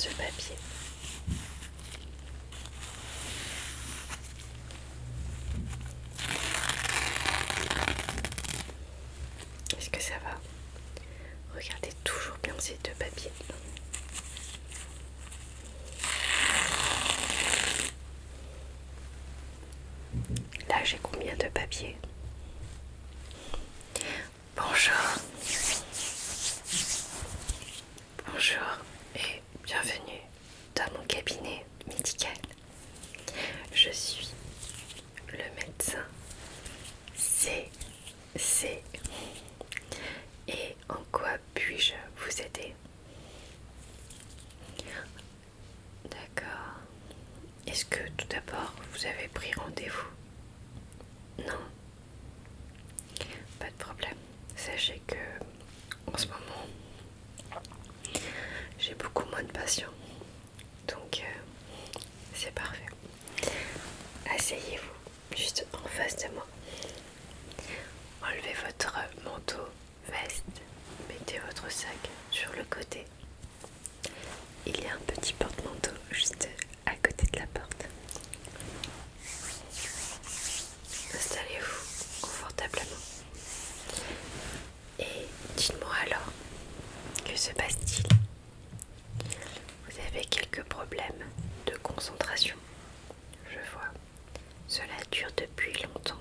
ce papier. Est-ce que ça va? Regardez toujours bien ces deux papiers. Là, j'ai combien de papiers? Bonjour. Bonjour et bienvenue dans mon cabinet médical. Je suis le médecin CC. Et en quoi puis-je vous aider? D'accord. Est-ce que tout d'abord vous avez pris rendez-vous? Non. Pas de problème. Sachez que en ce moment, j'ai beaucoup moins de patients. Donc c'est parfait. Asseyez-vous juste en face de moi. Enlevez votre manteau, veste, mettez votre sac sur le côté. Il y a un petit porte-manteau juste à côté de la porte. Installez-vous confortablement. Et dites-moi alors, que se passe-t-il? Vous avez quelques problèmes de concentration, je vois. Cela dure depuis longtemps.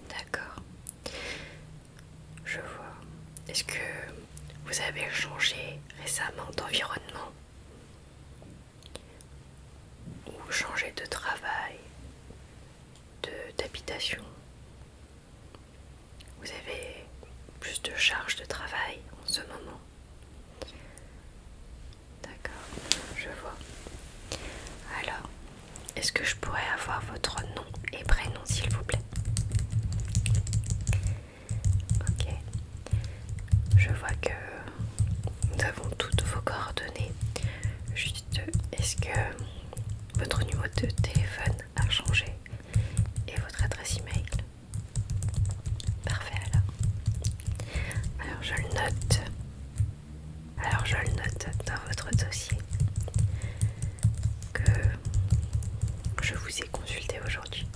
D'accord. Je vois. Est-ce que vous avez changé récemment d'environnement? Ou changé de travail, d'habitation? Vous avez plus de charge de travail en ce moment? D'accord, je vois. Alors, est-ce que je pourrais avoir votre nom et prénom s'il vous plaît? Ok. Je vois que nous avons toutes vos coordonnées. Juste, est-ce que votre numéro de téléphone a changé et votre adresse email? Parfait alors. Alors je le note. Dans votre dossier que je vous ai consulté aujourd'hui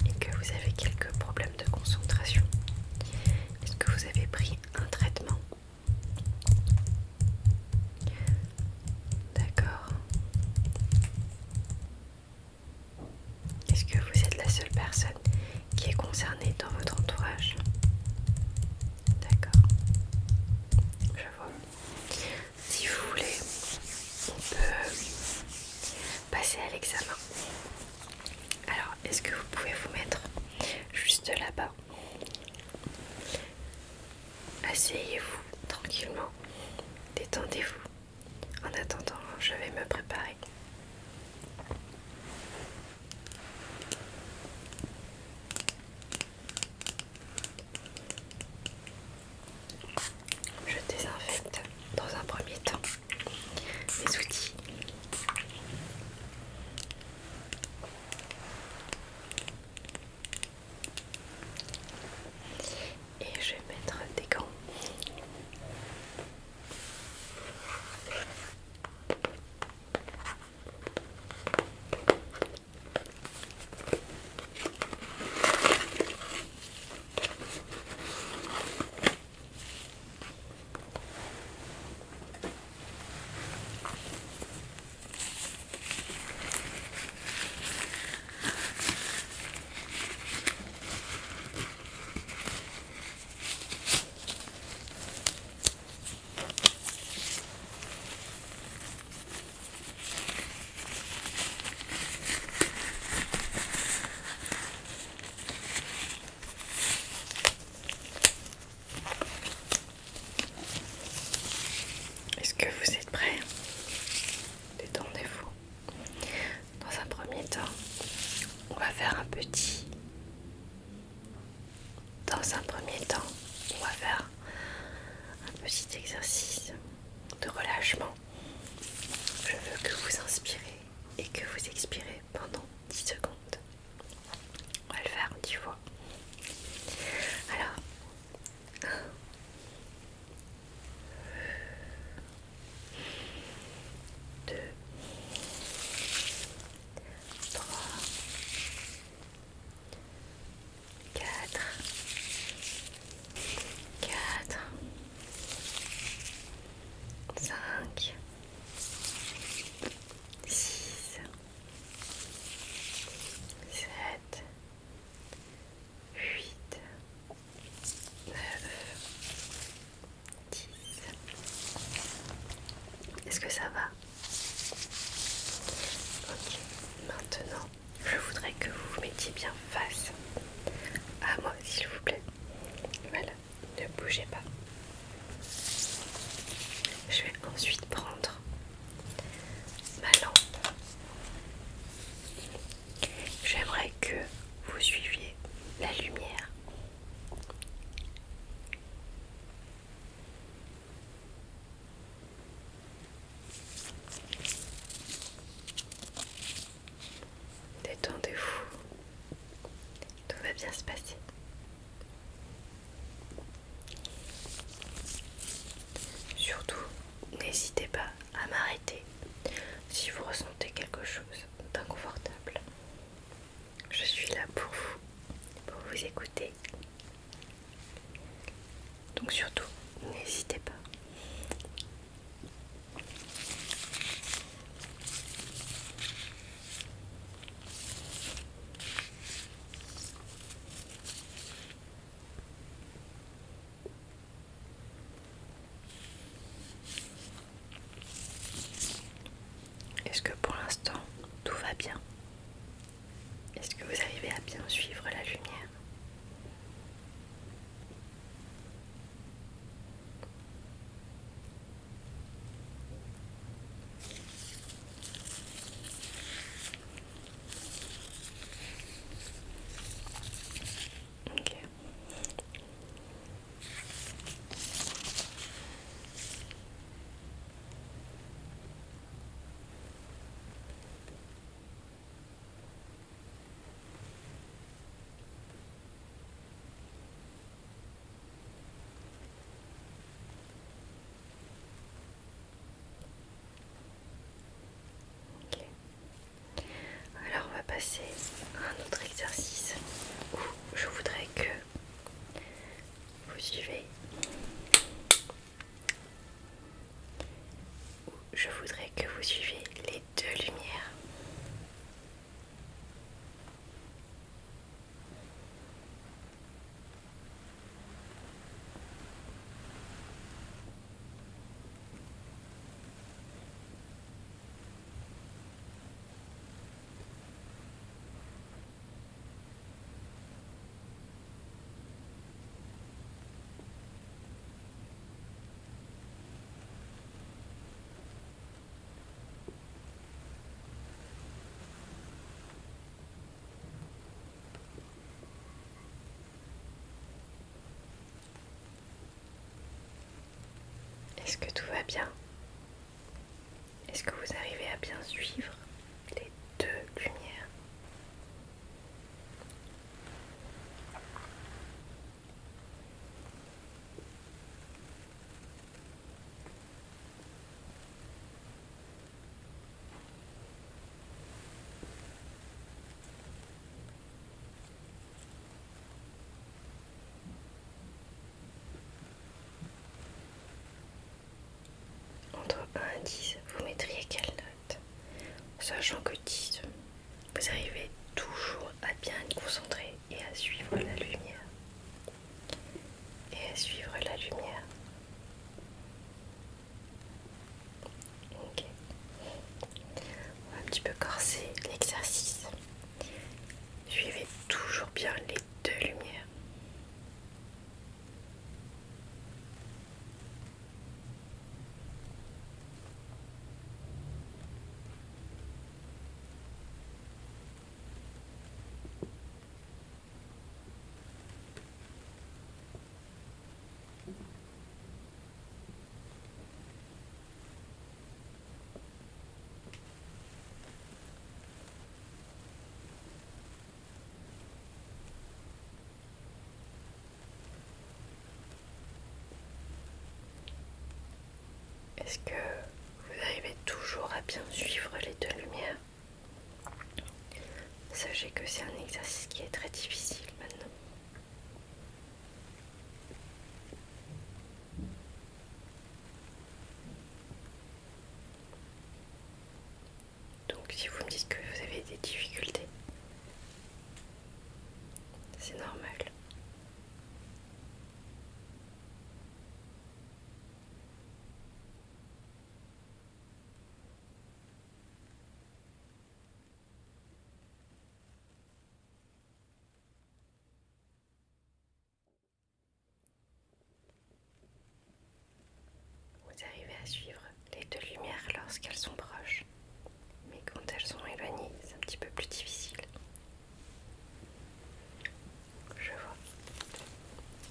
et que vous avez quelques problèmes de concentration. Est-ce que vous avez pris un traitement? D'accord. Est-ce que vous êtes la seule personne qui est concernée dans votre entourage? D'accord. Je vois. Si vous voulez, on peut passer à l'examen. Alors, est-ce que vous pouvez vous mettre juste là-bas? Asseyez-vous tranquillement, détendez-vous. En attendant, je vais me préparer. Je désinfecte dans un premier temps mes outils. Et je vais mettre des gants. Tout va bien se passer. Surtout, n'hésitez pas à m'arrêter si vous ressentez quelque chose d'inconfortable. Je suis là pour vous écouter. Donc surtout, n'hésitez pas. Est-ce que pour l'instant, tout va bien? Est-ce que vous arrivez à bien suivre la lumière? Ok. Ok. Alors on va passer à un autre exercice où je voudrais que vous suivez. Je voudrais que vous suiviez les deux lumières. Est-ce que tout va bien? Est-ce que vous arrivez à bien suivre les deux lumières? Entre 1 et 10, vous mettriez quelle note? Sachant que 10, vous arrivez toujours à bien être concentré et à suivre la lumière. Et à suivre la lumière. Ok. On va un petit peu corser l'exercice. Suivez toujours bien les deux lumières. Est-ce que vous arrivez toujours à bien suivre les deux lumières? Sachez que c'est un exercice qui est très difficile maintenant. Donc si vous me dites que vous avez des difficultés, c'est normal. Vous arrivez à suivre les deux lumières lorsqu'elles sont proches, mais quand elles sont éloignées, c'est un petit peu plus difficile. Je vois.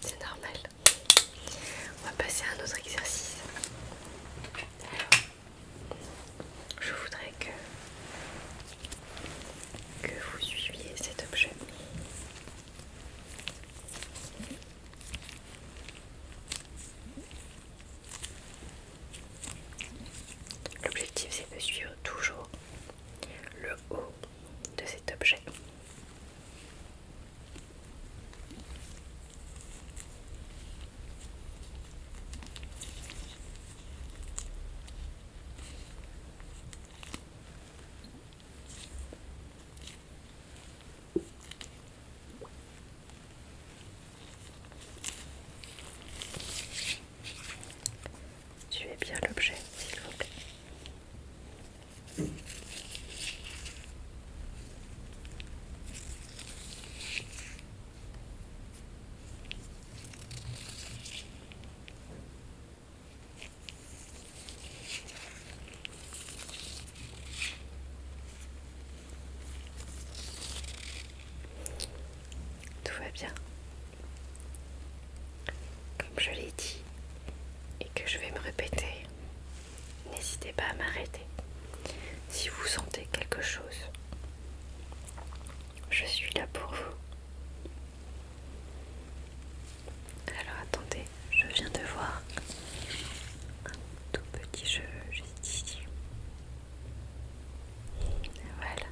C'est normal. On va passer à un autre exercice. Alors, je voudrais que vous suiviez cet objet. bien. Comme je l'ai dit et que je vais me répéter, n'hésitez pas à m'arrêter si vous sentez quelque chose. Je suis là pour vous. Alors attendez, je viens de voir un tout petit cheveu juste ici. Voilà.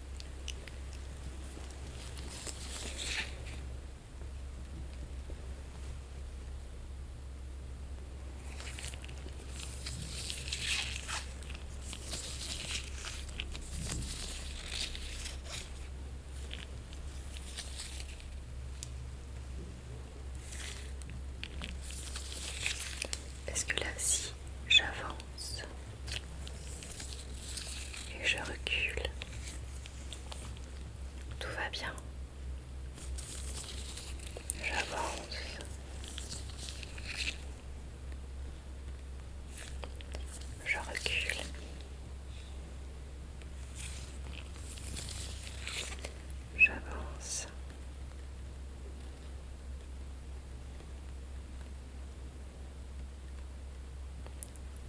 Parce que là, si j'avance et je recule, tout va bien. J'avance, je recule, j'avance,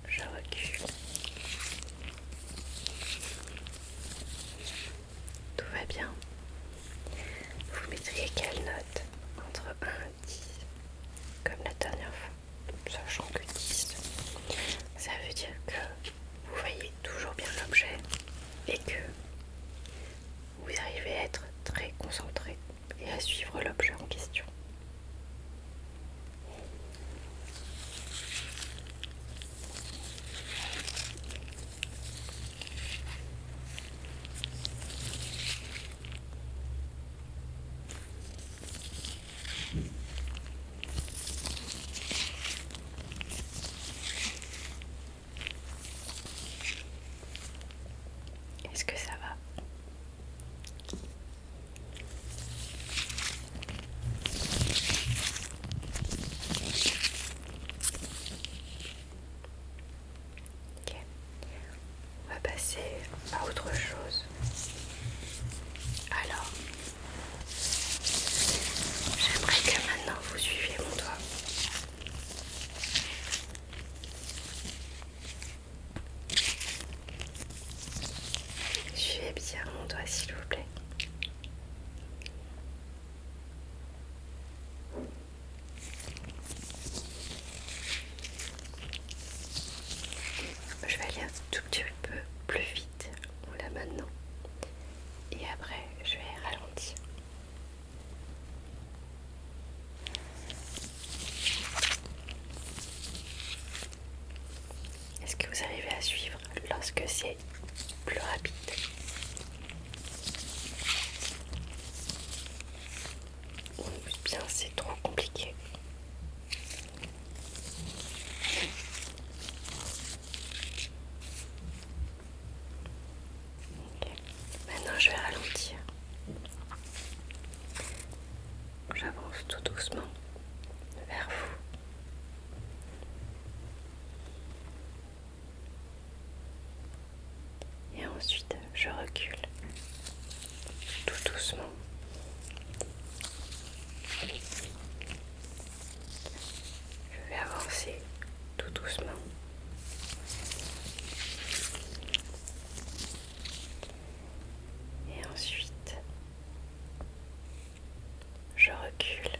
je recule. Tout va bien. Vous mettriez quelle note entre 1 et 10, comme la dernière fois, sachant que 10, ça veut dire que vous voyez toujours bien l'objet et que vous arrivez à être très concentré et à suivre l'objet en question. Est-ce que ça va? Ok. On va passer à autre chose. Alors, j'aimerais que maintenant vous suiviez mon doigt. Suivez bien mon doigt s'il vous plaît. Je vais aller un tout petit peu plus vite là maintenant et après je vais ralentir. Est-ce que vous arrivez à suivre lorsque c'est plus rapide? Ou bien c'est trop compliqué? Ok. Maintenant je vais ralentir. J'avance tout doucement vers vous. Et ensuite je recule tout doucement. Je vais avancer tout doucement. Et ensuite je recule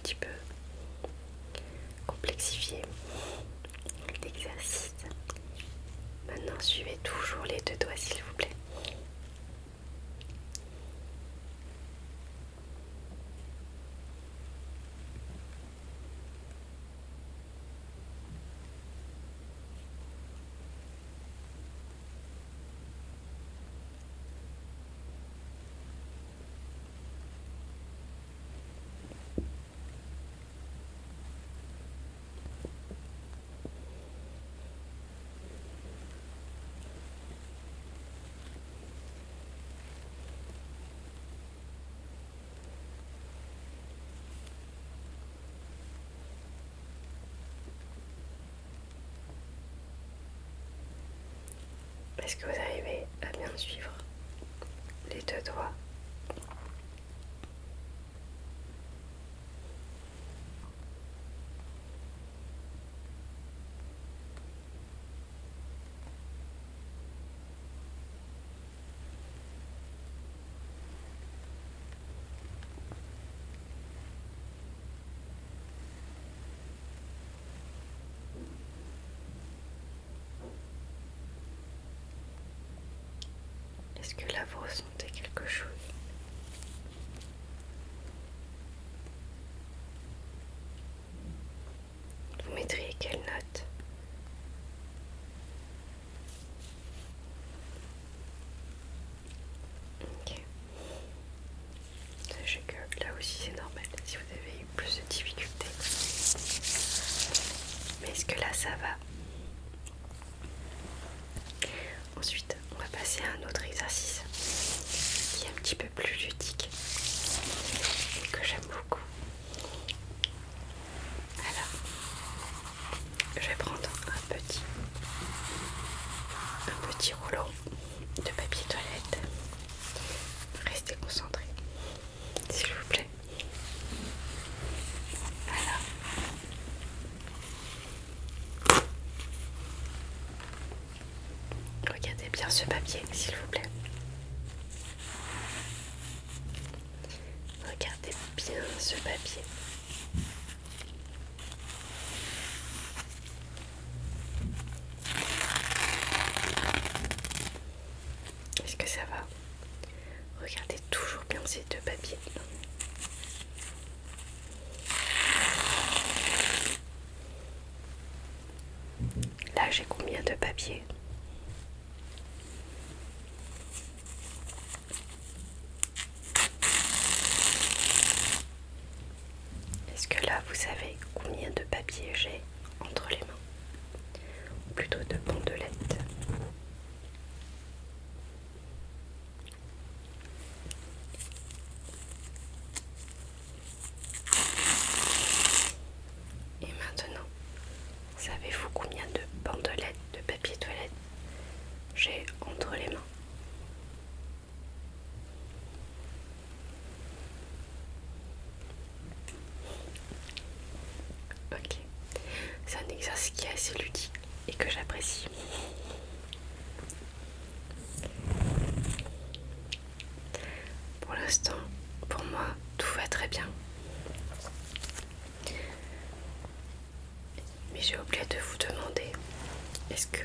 petit peu complexifié l'exercice. Maintenant, suivez toujours les deux doigts s'il vous plaît. Est-ce que vous arrivez à bien suivre les deux doigts? Est-ce que là vous ressentez quelque chose? Vous mettriez quelle note? Ok. Sachez que là aussi c'est normal si vous avez eu plus de difficultés. Mais est-ce que là ça va? Ensuite, on va passer à un autre exercice qui est un petit peu plus ludique et que j'aime beaucoup. Alors, je vais prendre un petit rouleau de papier toilette. Restez concentrés, s'il vous plaît. Alors, regardez bien ce papier, s'il vous plaît. Regardez bien ce papier. Est-ce que ça va? Regardez toujours bien ces deux papiers. Là, j'ai combien de papiers? Est-ce que là, vous savez combien de papiers j'ai entre les mains? Ou plutôt de bandelettes? Et maintenant, savez-vous combien de bandelettes de papier toilette j'ai entre les mains? Ok, c'est un exercice qui est assez ludique et que j'apprécie. Pour l'instant, pour moi, tout va très bien. Mais j'ai oublié de vous demander, est-ce que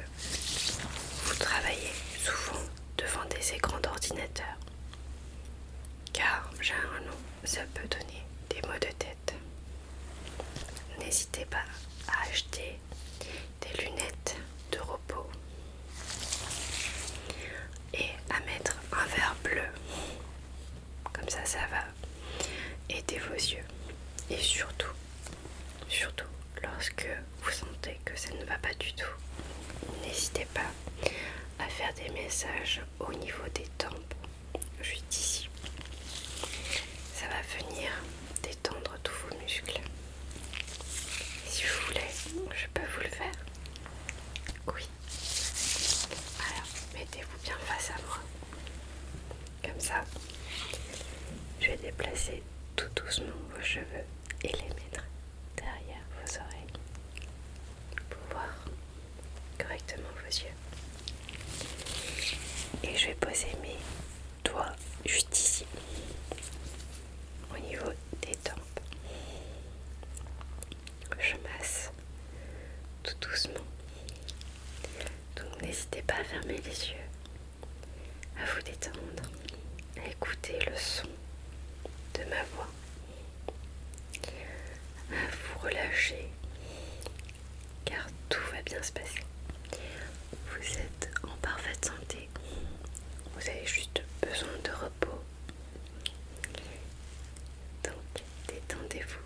vous travaillez souvent devant des écrans d'ordinateur? Car généralement, ça peut donner des maux de tête. N'hésitez pas à acheter des lunettes de repos et à mettre un verre bleu. Comme ça va aider vos yeux. Et surtout, lorsque vous sentez que ça ne va pas du tout, n'hésitez pas à faire des massages au niveau des tempes, juste ici. Ça va venir détendre tous vos muscles. Si vous voulez, je peux vous le faire. Oui. Alors, mettez-vous bien face à moi. Comme ça, je vais déplacer tout doucement vos cheveux et les mettre derrière vos oreilles pour voir correctement vos yeux. Et je vais poser mes doigts juste ici, au niveau des tempes. je masse tout doucement. Donc n'hésitez pas à fermer les yeux, à vous détendre, à écouter le son de ma voix, à vous relâcher, car tout va bien se passer. Vous êtes en parfaite santé, vous avez juste besoin de repos. Donc détendez-vous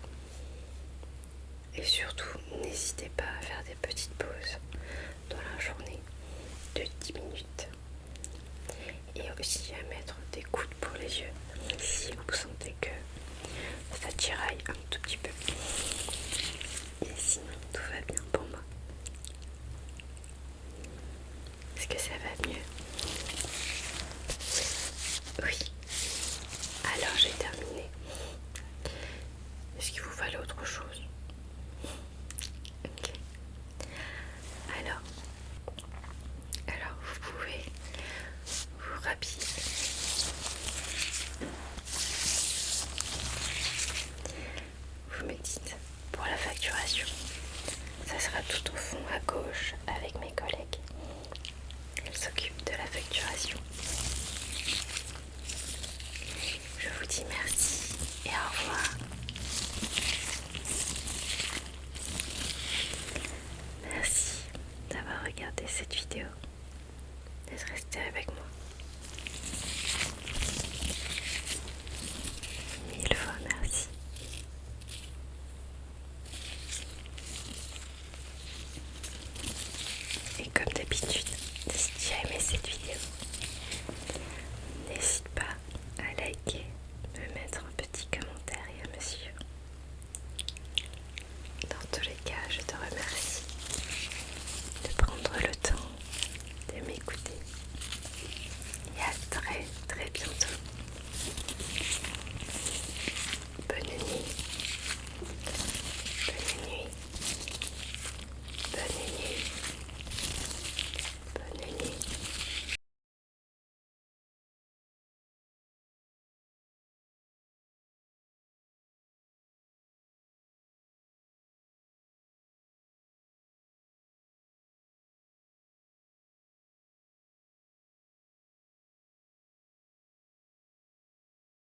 et surtout n'hésitez pas à faire des petites pauses dans la journée de 10 minutes et aussi à mettre des coudes pour les yeux si vous sentez que ça tiraille un tout petit peu. Et sinon tout va bien pour moi. Est-ce que ça va mieux? Oui. Alors j'ai terminé. Est-ce qu'il vous fallait autre chose? Ok. Alors vous pouvez vous rhabiller. Vous me dites pour la facturation. Ça sera tout au fond à gauche avec mes collègues. Elles s'occupent de la facturation. Je vous dis merci et au revoir.